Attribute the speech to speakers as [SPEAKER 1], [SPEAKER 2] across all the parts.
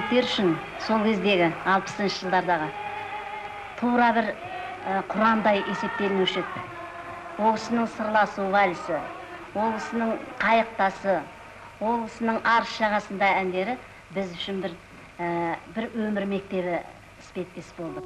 [SPEAKER 1] студенттер үшін сол кездегі 60-шы жылдардағы тура бір құрандай есептелінуші еді. Ол кісінің сырласу вальсі, ол кісінің қайықтасы, ол кісінің арыс жағасында әндері біз үшін бір өмір мектебі іспеттес болды.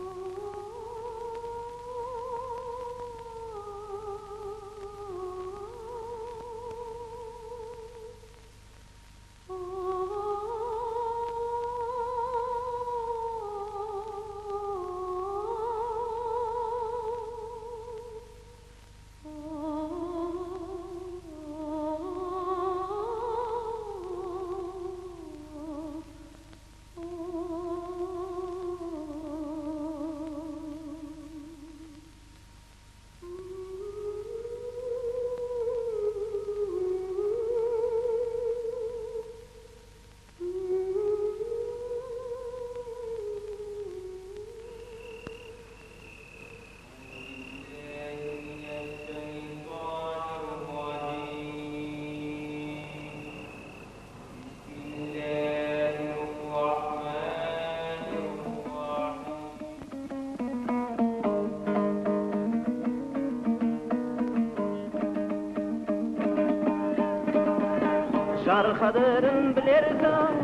[SPEAKER 2] Жар қадірін білерсің,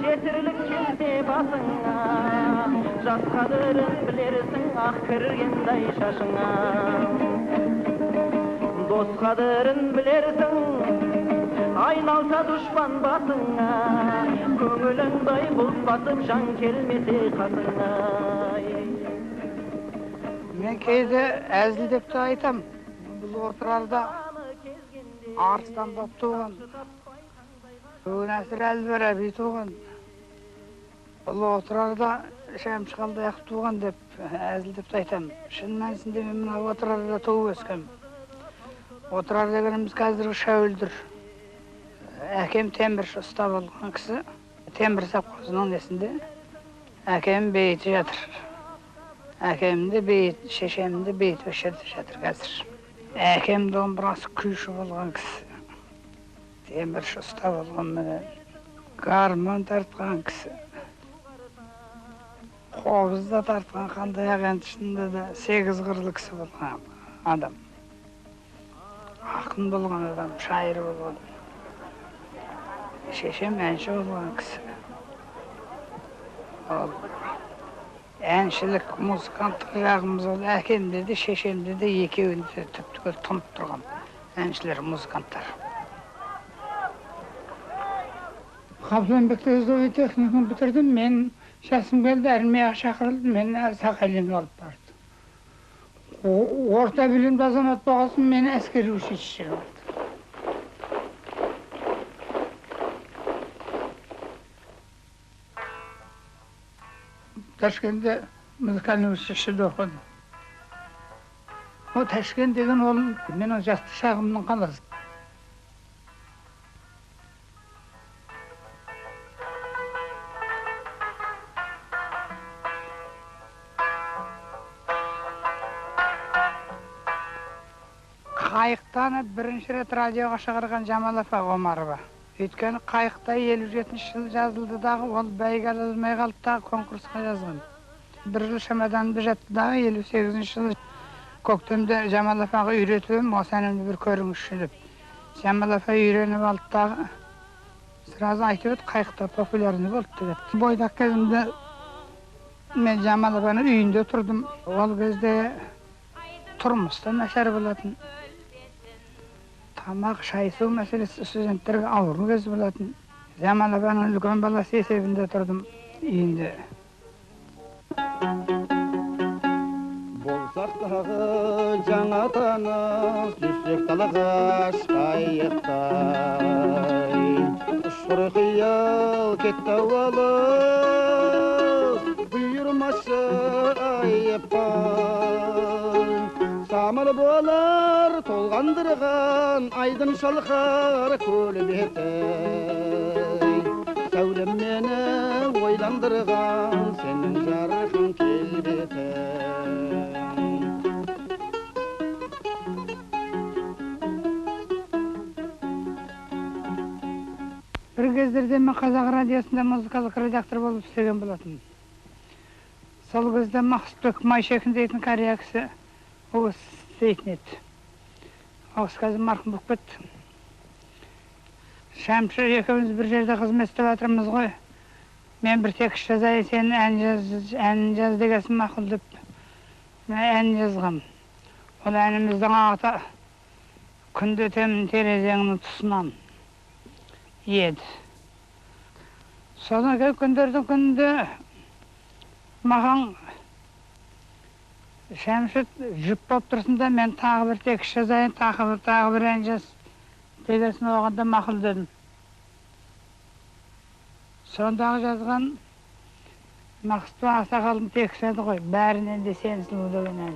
[SPEAKER 2] жетірлік келсе басыңа, жас қадірін білерсің, ақ кіргендай шашыңа. Дос қадірін білерсің, айналса дұшпан басыңа, көңіліңдай бұлт басып жан келмесе қасыңа.
[SPEAKER 3] Мен кейде әзілдеп те айтам, бұл отырарда Арыстан бап туған, Нәсір әл-Фараби туған, бұл отырарда Шәмші Қалдаяқов туған деп әзілдеп айтам. Шын мәнісінде мен мына отырарда туып өскем. Отырар дегеніміз қазіргі Шәуілдір. Әкем темірші ұста болған кісі, темір сапқызының несінде әкем бейті жатыр. Әкемді бейт, шешемді бейт өшерді жатыр қазір. Әкем домбырасы күйші болған кісі. Темірші ұста болған менен. Гармон тартқан кісі. Қобыз да тартқан Қалдаяқ әншісінде де 8 қырлы кісі болған адам. Ақын болған адам, шайыр болған. Шешем әнші болған кісі. Әншілік, музыканттық жағымыз ол әкемде де, шешемде де екеуінде түптігі тұнып тұрған әншілер, музыканттар.
[SPEAKER 4] Қабыланбекте өздігі техникум бітірдім, мен жасым келді, әрмеға шақырылды, мен Сақайлинге алып барды. Орта білімді азамат болғасын, мен әскери училищеге барды. Ташкентте музыкальный училищеде оқыдым. О, Ташкент деген ол менің жасты шағымның қаласы. Қайықтаны бірінші рет радиоға шығарған Жамал апа Омарова. Өйткені қайықта 57-ші жыл жазылды дағы, ол бәйге жазылмай қалды дағы, конкурсқа жазған. Бір жыл шамаданды жатты дағы, 58-ші жыл көктемде Жамал апаға үйретуім, осы әнімді бір көріңізші деп. Жамал апа үйреніп алды дағы, сразу айтып өт, қайықта популярны болды деп. Бойдақ кезімде мен Жамал апаның үйінде тұрдым. Ол кезде тұрмыста нашар болатын. Тамақ, шай су мәселесі студенттерге ауыр кез болатын. Жамал апаның үлкен баласы есебінде тұрдым үйінде.
[SPEAKER 5] Болсақ тағы жаңа таныс, düşсек талағаш қайықтай. Ұшқыр қиял кетті алыс, бұйырмашы айыппай. Самыр болар толғандырған, айдын шалқар көл беті. Сәулем мені ойландырған, сенің жарқын келбеті.
[SPEAKER 4] Бір кезде кездерде мен қазақ радиосында музыкалық редактор болып істеген болатын. Сол кезде Мақсұтбек Майшекин дейтін қария кісі ол істейтін еді. Ол қазір марқұм болып кетті. Шәмші екеуміз бір жерде қызмет істеп жатырмыз ғой. Мен бір текст жазайын, сен ән жаз дегенсің мақұл деп мен ән жазғам. Ол әніміздің аты күнде өтемін терезеңнің тұсынан еді. Содан кейін күндердің күнінде маған Шәмші жүп болып тұрсын да мен тағы бір текст жазайын, тағы бір ән жаз дегенсін оғанда мақұл дедім. Сондағы жазған Мақсұт Ақсақалдың текст еді ғой, бәрінен де сен сұлу деген ән.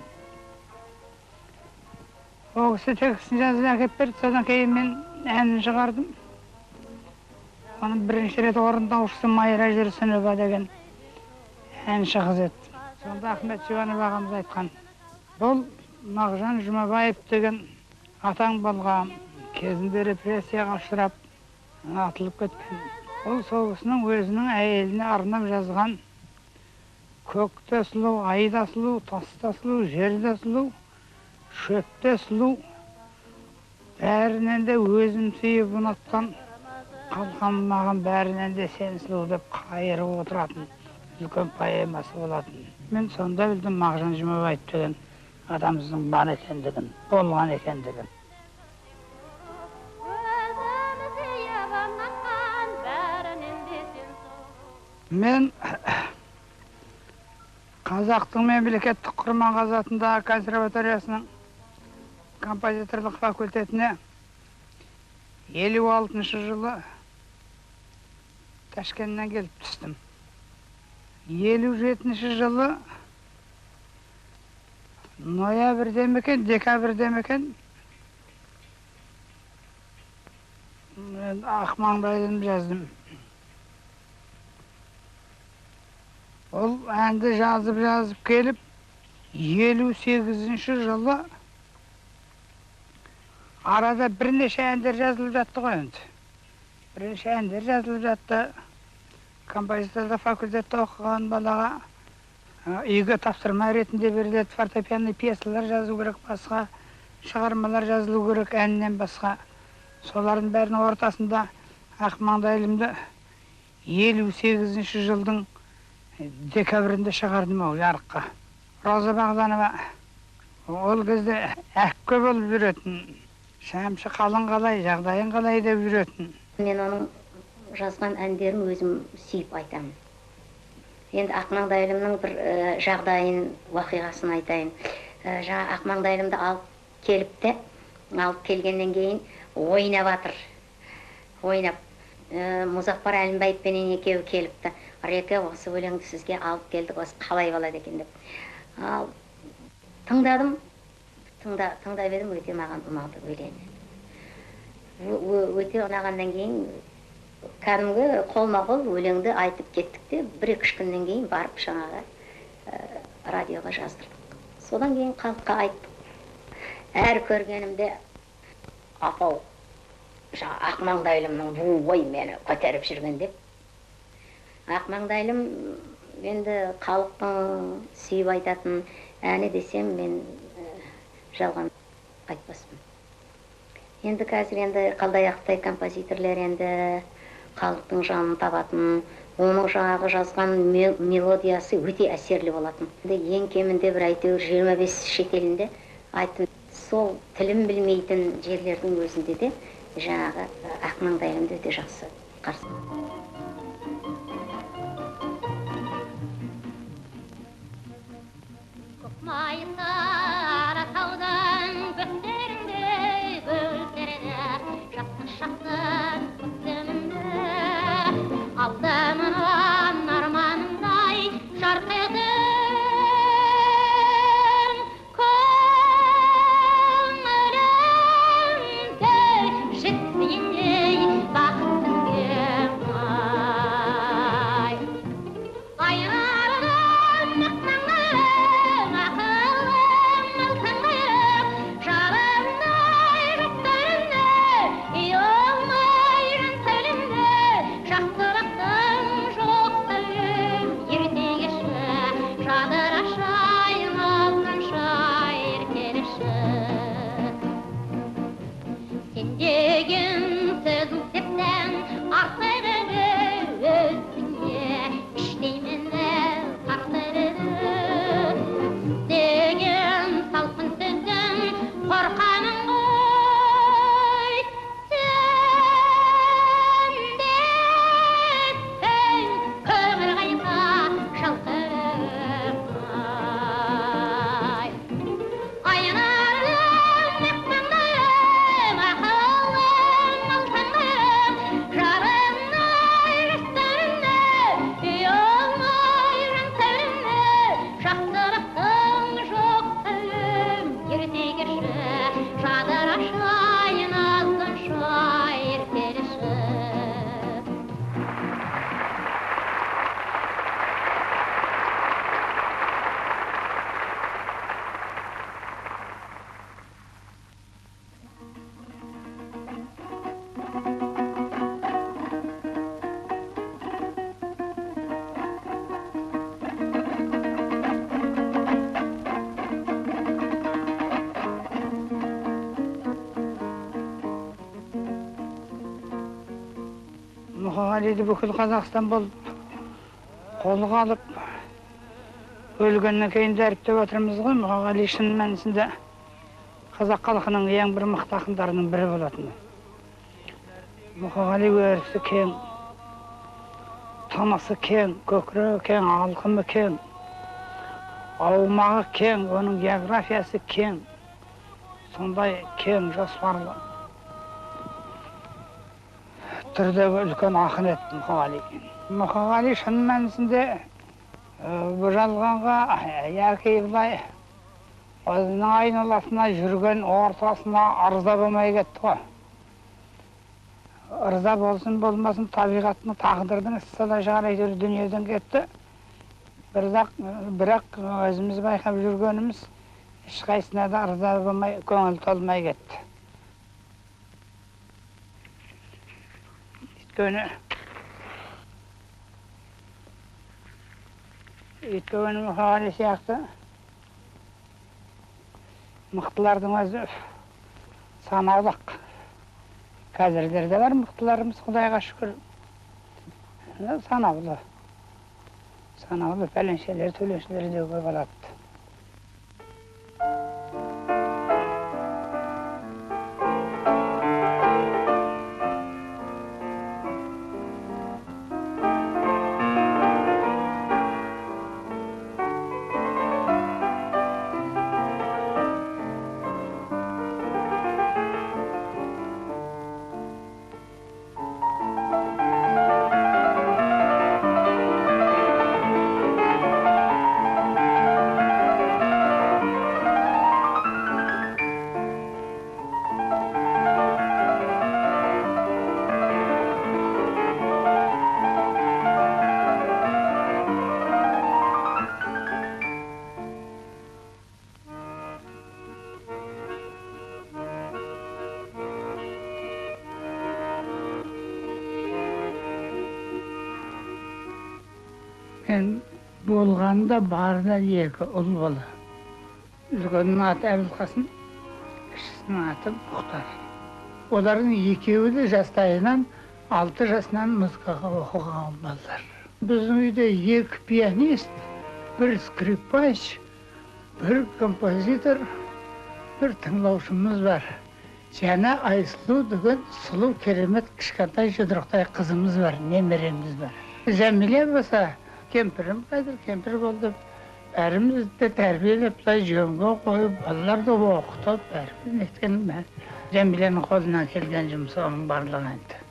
[SPEAKER 4] Ол кісі текстін жазып әкеп берді, содан кейін мен әнін шығардым. Оның бірінші рет орындаушысы Майра Жүрсінова деген әнші қыз еді. Сонда Ахмет Жұбанов ағамыз айтқан. Бұл Мағжан Жұмабаев деген атаң болған, кезінде репрессияға ұшырап атылып кеткен. Ол сол кісінің өзінің әйеліне арнап жазған көкте сұлу, айда сұлу, таста сұлу, жерде сұлу, шөпте сұлу, бәрінен де өзім сүйіп ұнатқан, қалқам маған бәрінен де сен сұлу деп қайырып отыратын үлкен поэмасы болатын. Мен сонда білдім Мағжан Жұмабаев деген адамымыздың бар екендігін, болған екендігін. Мен Қазақтың мемлекеттік құрманғазы атындағы консерваториясының композиторлық факультетіне 56 жылы Ташкенттен келіп түстім. 57 жылы ноябрьде мекен, декабрьде мекен мен Ақмаңдайым жаздым. Ол әнді жазып келіп 58 жылы арада бірнеше әндер жазылып жатты ғой енді. Бірнеше әндер жазылып жатты. Композиторлық факультетте оқыған балаға үйге тапсырма ретінде беріледі, фортепианный пьесалар жазу керек, басқа шығармалар жазылу керек, әннен басқа. Солардың бәрінің ортасында Ақмаңдайлымды 58 жылдың декабрінде шығардым ол ярыққа. Роза Бағданова ол кезде әккі болып жүретін, Шәмші қалың қалай, жағдайын қалай деп жүретін.
[SPEAKER 1] Мен оның жазған әндерін өзім сүйіп айтамын. Енді Ақмаңдайлымның бір жағдайын, уақиғасын айтайын. Жаңа Ақмаңдайлымды алып келгеннен кейін ойнап атыр. Ойнап. Мұзафар Әлімбаевпенен екеуі келіпті. Реке, осы өлеңді сізге алып келдік, осы қалай болады екен деп. Тыңдадым. Тыңдап едім, өте маған ұнады өлеңі. Өте ұнағаннан кейін кәдімгі қолма-қол өлеңді айтып кеттік те, 1-2 күннен кейін барып жаңағы радиоға жаздырдық. Содан кейін халыққа айттық. Әр көргенімде апау, жаңа Ақмаңдайлымның буы мені көтеріп жүрген деп. Ақмаңдайлым енді халықтың сүйіп айтатын әні десем, мен жалған айтпаспын. Енді қазір қалдаяқтай композиторлер енді халықтың жанын табатын, оның жаңағы жазған мелодиясы өте әсерлі болатын. Ең кемінде бір әйтеуір 25 шетелінде айтын. Сол тілім білмейтін жерлердің өзінде де жаңағы Ақмаңдайлымды өте жақсы қарсы.
[SPEAKER 6] Aldamın armanımday şarkıdım Köngülümde jittiğindey baktın gemay Ayardım akmanın akıllı
[SPEAKER 4] Мұқағалиді бүкіл Қазақстан болып қолға алып, өлгеннен кейін дәріптеп отырмыз ғой. Мұқағали шын мәнісінде қазақ халқының ең бір мықты ақындарының бірі болатын. Мұқағали өрісі кең, танысы кең, көкірегі кең, алқымы кең, аумағы кең, оның географиясы кең, сондай кең жоспарлы түрдегі үлкен ақын еді Мұқағали. Мұқағали шын мәнісінде бұл жалғанға яки былай өзінің айналасына жүрген ортасына ырза болмай кетті ғой. Ырза болсын болмасын табиғаттың тағдырдың ісі шығар әйтеуір дүниеден кетті. Бірақ өзіміз байқап жүргеніміз ешқайсысына да ырза болмай, көңіл толмай кетті. Өйткені Мұқағали сияқты мықтылардың өзі санаулық. Қазірдерде бар мықтыларымыз, Құдайға шүкір. Санаулы. Санаулы пәленшелер, төленшелер деуге болады. Мен болғанда барда екі ұл бала. Үлкеннің аты Әбілқасым, кішісінің аты Мұхтар. Олардың екеуі де жастайынан 6 жасынан музыкаға оқыған балалар. Біздің үйде 2 пианист, 1 скрипач, 1 композитор, 1 тыңдаушымыз бар. Және Айсұлу деген сұлу керемет кішкентай жұдырықтай қызымыз бар, немереміз бар. Жәмиле болса, кемпірім қазір кемпір болды. Бәрімізді тәрбиелеп, жөнге қойып, балаларды оқытып, бәріміз неткенім бәр. Жәмиленің қолынан келген жұмысы оның барлығы енді.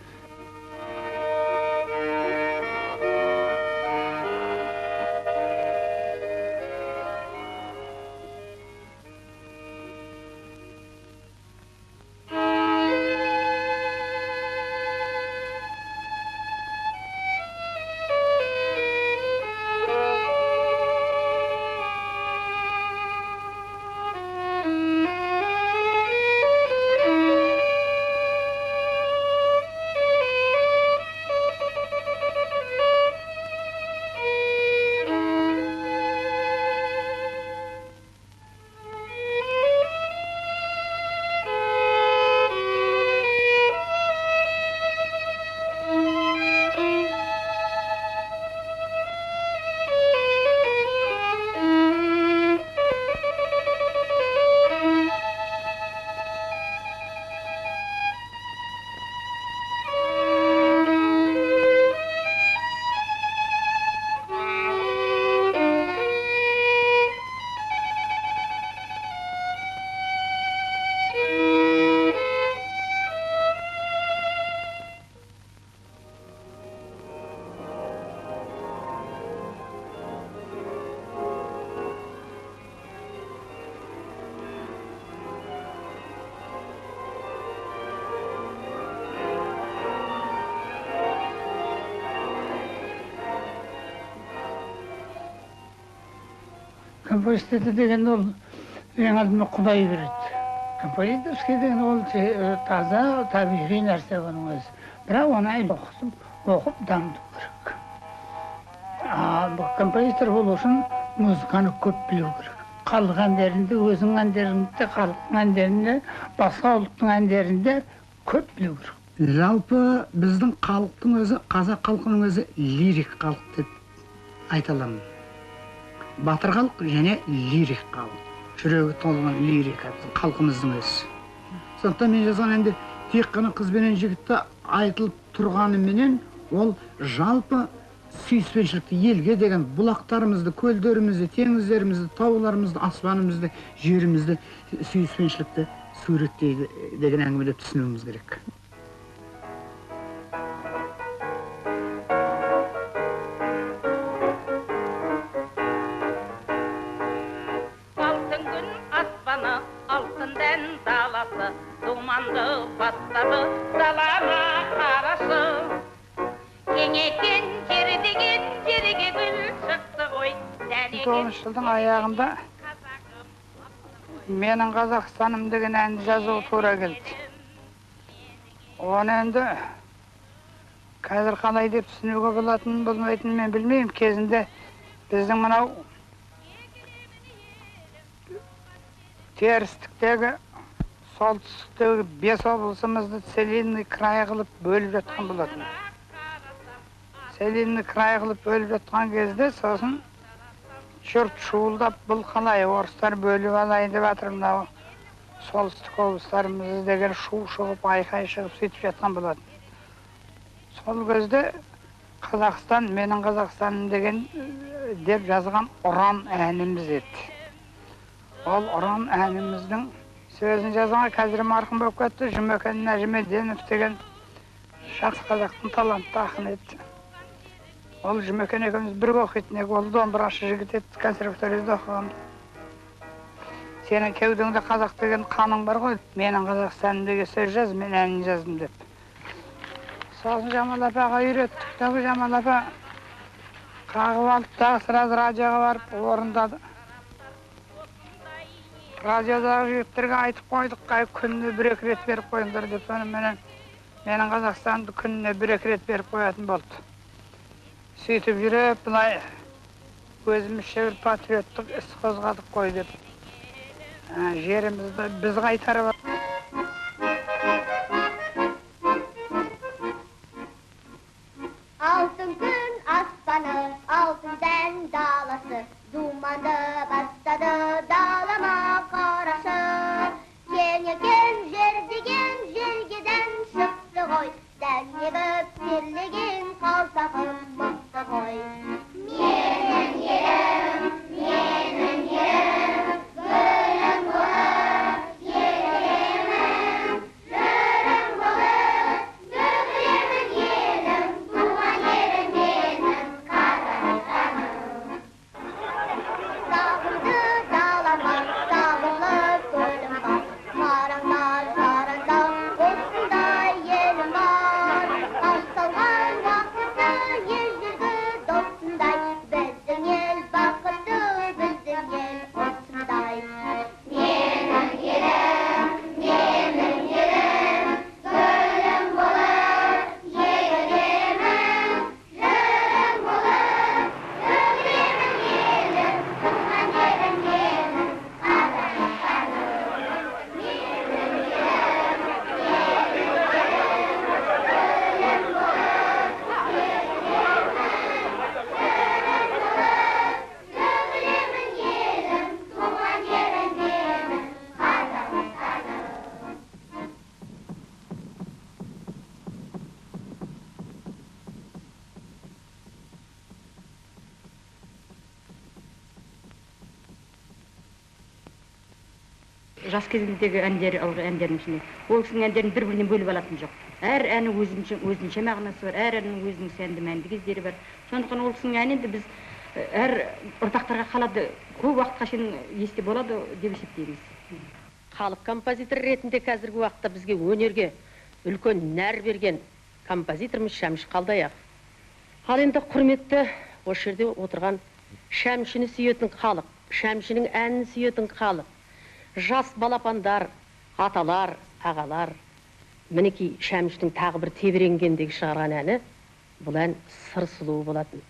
[SPEAKER 4] Композитор деген ол ең алдымен Құдай береді. Композиторский деген ол таза табиғи нәрсе оның өзі. Бірақ оны оқып дамыту керек. Композитор болу үшін музыканы көп білу керек. Халық әндерінде, өзің әндерінде, халықтың әндерінде, басқа ұлттың әндерінде көп білу керек.
[SPEAKER 3] Жалпы біздің халықтың өзі, қазақ халқының өзі лирик халық деп айта аламын. Батыр халық және лирик халық. Жүрегі толған лирика халқымыздың өзі. Сондықтан мен жазған әнде тек қана қыз бенен жігітті айтылып тұрғаныменен ол жалпы сүйіспеншілікті, елге деген бұлақтарымызды, көлдерімізді, теңіздерімізді, тауларымызды, аспанымызды, жерімізді сүйіспеншілікті суреттейді деген әңгіме деп түсінуіміз керек.
[SPEAKER 2] Алтын күн аспаны, алтын дән даласы, думанды бастады далама қарашы. Кеңейген жер деген жерге гүл шықты ғой.
[SPEAKER 4] 2009 жылдың аяғында менің Қазақстаным деген әнді жазуға тура келді. Оны енді қазір қалай деп түсінуге болатынын болмайтынын мен білмеймін. Кезінде біздің мынау терістіктегі, солтүстіктегі 5 облысымызды целинный край қылып бөліп жатқан болатын. Целинный край қылып бөліп жатқан кезде сосын жұрт шуылдап, бұл қалай орыстар бөліп алайын деп жатыр, мынау солтүстік облыстарымыз деген шу шығып, айқай шығып сөйтіп жатқан болатын. Сол кезде Қазақстан, менің Қазақстаным деген деп жазған ұран әніміз еді. Ол ұран әніміздің сөзін жазған қазір марқұм болып кетті, Жұмекен Нәжімеденов деген жақсы қазақтың талантты ақын еді. Ол Жұмекен екеуміз бірге оқитын едік, ол домбырашы жігіт еді, консерваторияда оқыған. Сенің кеудеңде қазақ деген қаның бар ғой, менің Қазақстаным деген сөз жаз, мен әнін жаздым деп. Сосын Жамал апаға үйреттік, тағы Жамал апа қағып алып, тағы сразу радиоға барып орындады. Радиодағы жігіттерге айтып қойдық, күніне 1-2 рет беріп қойыңдар деп, менің Қазақстанды күніне 1-2 рет беріп қоятын болды. Сөйтіп жүріп, бұлай өзімізше бір патриоттық іс қозғадық қой деп. Жерімізді біз қайтарып.
[SPEAKER 6] Алтын күн аспаны, алтын дән даласы, думанды бастады далама қарашы. Кеңейген жер деген жергеден шықты ғой, дәнегіп терлеген қалтағым мықты ғой. Менің ерім, гүлім болып, еркемім, жырым болып, төгілемін елім, туған ерім менің Қазақстаным. Сағынды далама, сағынып көлім бар, қараңдар, қараңдар, осындай елім бар. Аңсалған уақытты ел жүрді досындай, біздің ел бақытты, біздің ел осындай. Менің елім, гүлім болып, еркемім, жырым болып, төгілемін елім, туған ерім менің Қазақстаным. Төгілемін елім, туған ерім менің Қазақстаным.
[SPEAKER 7] Жас кезіндегі әндері, алғы әндерінің ішінде. Ол кісінің әндерін бір-бірінен бөліп алатын жоқ. Әр әнің өзінше мағынасы бар, әр әннің өзінің сәнді мәнді кездері бар. Сондықтан ол кісінің әнін біз әр ұрпақтарға қалады, көп уақытқа шейін есте болады деп есептейміз.
[SPEAKER 8] Халық композитор ретінде қазіргі уақытта бізге өнерге үлкен нәр берген композиторымыз Шәмші Қалдаяқов. Ал енді құрметті осы жерде отырған Шәмшіні сүйетін халық, Шәмшінің әнін сүйетін халық, жас балапандар, аталар, ағалар, мінекей Шәмшінің тағы бір тебіренгендегі шығарған әні, бұл ән сыр сұлуы болатын.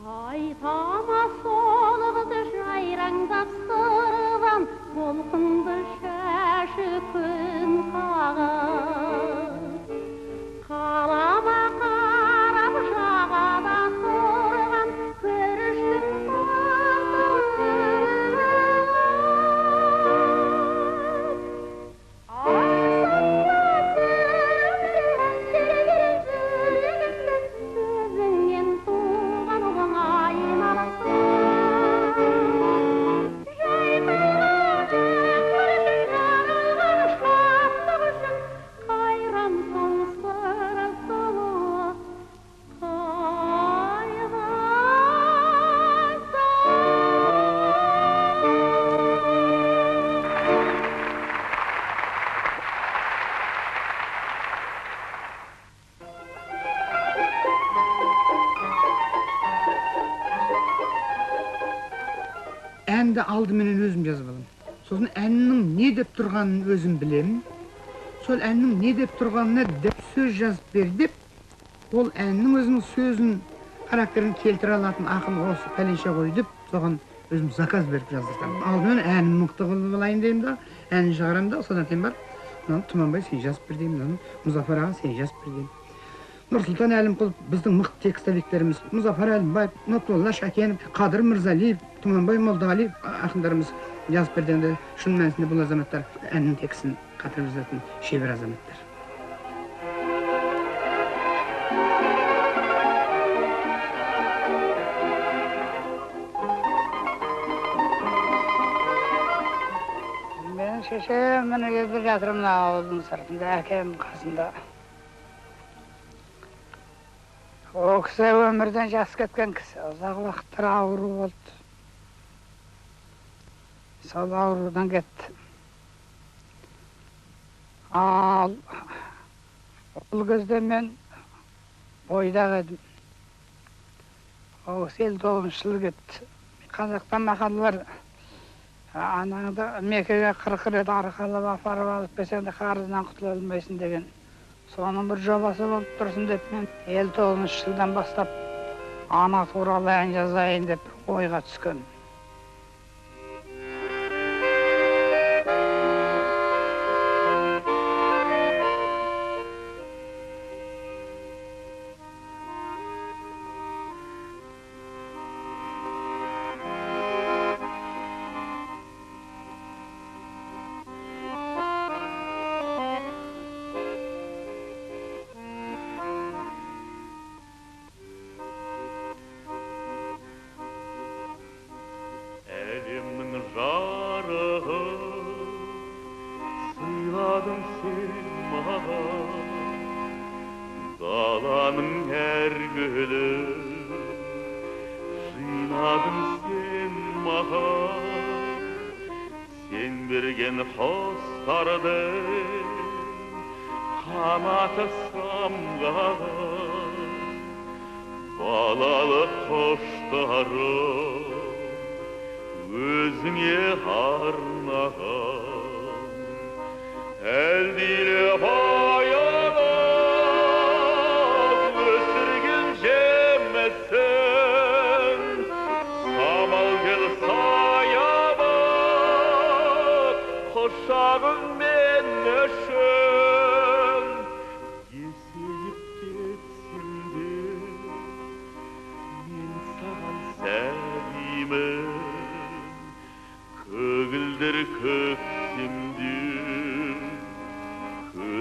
[SPEAKER 6] Қайтама солғды жайраңдап сырған, толқынды шашы күн қағып. Қалама қарап жағада тұрған, көріштің сөзіңнен туған ұлың айналасың. Шаттық үшін қайран соң сыры сұлу
[SPEAKER 3] Әнді алдыменен өзім жазып аламын. Сосын әннің не деп тұрғанын өзім білемін. Сол әннің не деп тұрғанына деп сөз жазып бер деп, ол әннің өзінің сөзін, характерін келтіре алатын ақын осы пәленше ғой деп, соған өзім заказ беріп жаздырсам. Алдымен әнім мықты қылып алайын деймін да, әнін шығарамын да, содан кейін бар, Тұманбай сен жазып бер деймін, Мұзафар аға сен жазып бер деймін. Нұрсұлтан Әлімқұлов біздің мықты текстовиктеріміз, Мұзафар Әлімбаев, Нұртолла Шәкенов, Қадыр Мырзалиев, Тұманбай Молдағалиев ақындарымыз жазып берденде, шын мәнісінде бұл азаматтар әннің текстін қатырып жазатын шебер азаматтар.
[SPEAKER 4] Менің шешем міне келіп жатыр мына ауылдың сыртында, әкем қасында. О кісі өмірден жас кеткен кісі, ұзақ уақыттар ауру болды. Сол аурудан кетті. Ал ол кезде мен бойдақ едім. О кісі 59 жыл кетті. Қазақтан мақал бар. Анаңды Меккеге 40 рет арқалап апарып алып келсең де қарызынан құтыла алмайсың деген. Соның бір жобасы болып тұрсын деп мен 59 жылдан бастап ана туралы ән жазайын деп ойға түскен.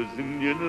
[SPEAKER 9] көзіңнен